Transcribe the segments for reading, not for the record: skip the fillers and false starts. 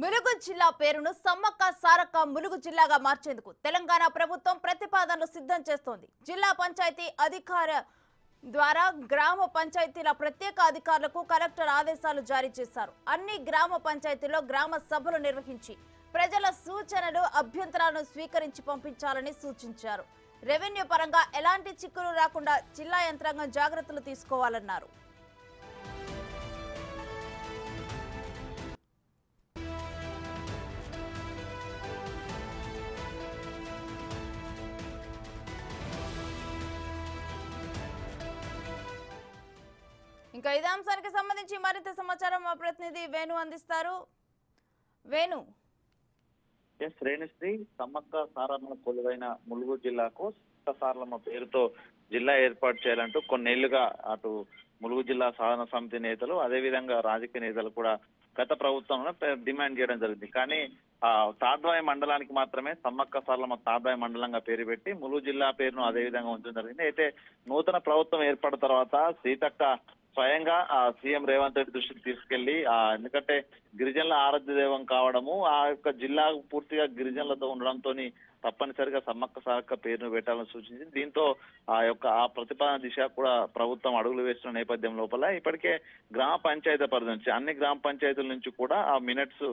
ములుగు జిల్లా పేరును సమ్మక్క సారక్క ములుగు జిల్లాగా మార్చేందుకు తెలంగాణ ప్రభుత్వం ప్రతిపాదనలు సిద్ధం చేస్తోంది. జిల్లా పంచాయతీ అధికార ద్వారా గ్రామ పంచాయతీల ప్రత్యేక అధికారులకు కలెక్టర్ ఆదేశాలు జారీ చేశారు. అన్ని గ్రామ పంచాయతీల్లో గ్రామ సభలు నిర్వహించి ప్రజల సూచనలు అభ్యంతరాలను స్వీకరించి పంపించాలని సూచించారు. రెవెన్యూ పరంగా ఎలాంటి చిక్కులు రాకుండా జిల్లా యంత్రాంగం జాగ్రత్తలు తీసుకోవాలన్నారు. ఇంకా ఇదే అంశానికి సంబంధించి మరింత సమాచారం మా ప్రతినిధి వేణు అందిస్తారు. వేణు. శ్రేణిశ్రీ సమ్మక్క సారమ్మ కొలువైన ములుగు జిల్లాకు సమ్మక్క సారమ్మ పేరుతో జిల్లా ఏర్పాటు చేయాలంటూ కొన్నేళ్లుగా అటు ములుగు జిల్లా సాధన సమితి నేతలు అదేవిధంగా రాజకీయ నేతలు కూడా గత ప్రభుత్వంలో డిమాండ్ చేయడం జరిగింది. కానీ తాడ్వాయి మండలానికి మాత్రమే సమ్మక్క సారమ్మ తాడ్వాయి మండలంగా పేరు పెట్టి ములుగు జిల్లా పేరును అదే విధంగా ఉంచడం జరిగింది. అయితే నూతన ప్రభుత్వం ఏర్పడిన తర్వాత సీతక్క స్వయంగా సీఎం రేవంత్ రెడ్డి దృష్టికి తీసుకెళ్లి ఎందుకంటే గిరిజనుల ఆరాధ్య దైవం కావడము ఆ యొక్క జిల్లా పూర్తిగా గిరిజనులతో ఉండడంతో తప్పనిసరిగా సమ్మక్క సారక్క పేరును పెట్టాలని సూచించింది. దీంతో ఆ ప్రతిపాదన దిశ కూడా ప్రభుత్వం అడుగులు వేస్తున్న నేపథ్యం లోపల ఇప్పటికే గ్రామ పంచాయతీ పరిధి నుంచి అన్ని గ్రామ పంచాయతీల నుంచి కూడా ఆ మినిట్స్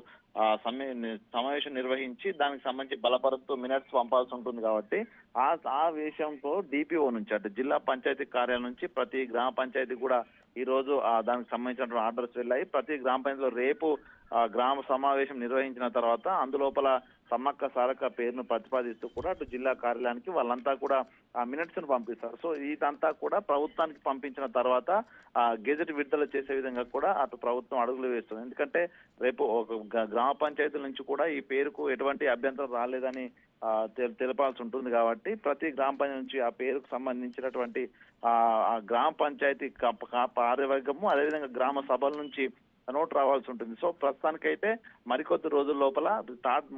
సమావేశం నిర్వహించి దానికి సంబంధించి బలపరుస్తూ మినిట్స్ పంపాల్సి ఉంటుంది. కాబట్టి ఆ విషయంతో డిపిఓ నుంచి అంటే జిల్లా పంచాయతీ కార్యాలయం నుంచి ప్రతి గ్రామ పంచాయతీ కూడా ఈ రోజు దానికి సంబంధించిన ఆర్డర్స్ వెళ్ళాయి. ప్రతి గ్రామ పంచాయతీలో రేపు గ్రామ సమావేశం నిర్వహించిన తర్వాత అందులోపల సమ్మక్క సారక్క పేరును ప్రతిపాదిస్తూ కూడా అటు జిల్లా కార్యాలయానికి వాళ్ళంతా కూడా ఆ మినిట్స్ ను పంపిస్తారు. సో ఇదంతా కూడా ప్రభుత్వానికి పంపించిన తర్వాత గెజెట్ విడుదల చేసే విధంగా కూడా అటు ప్రభుత్వం అడుగులు వేస్తుంది. ఎందుకంటే రేపు గ్రామ పంచాయతీల నుంచి కూడా ఈ పేరుకు ఎటువంటి అభ్యంతరం రాలేదని తెలపాల్సి ఉంటుంది. కాబట్టి ప్రతి గ్రామ పంచాయతీ నుంచి ఆ పేరుకు సంబంధించినటువంటి గ్రామ పంచాయతీ కార్యవర్గము అదేవిధంగా గ్రామ సభల నుంచి నోట్ రావాల్సి ఉంటుంది. సో ప్రస్తుతానికైతే మరికొద్ది రోజుల లోపల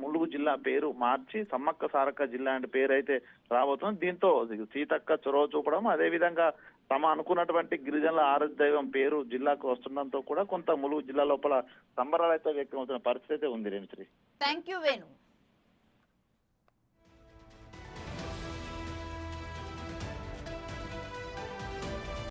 ములుగు జిల్లా పేరు మార్చి సమ్మక్క సారక్క జిల్లా అంటే పేరు అయితే రాబోతుంది. దీంతో సీతక్క చొరవ చూపడం అదేవిధంగా తమ అనుకున్నటువంటి గిరిజనుల ఆరాధ్య దైవం పేరు జిల్లాకు వస్తుండడంతో కూడా కొంత ములుగు జిల్లా లోపల సంబరాలు అయితే వ్యక్తం అవుతున్న పరిస్థితి అయితే ఉంది. రేణుశ్రీ. Thank you Venu.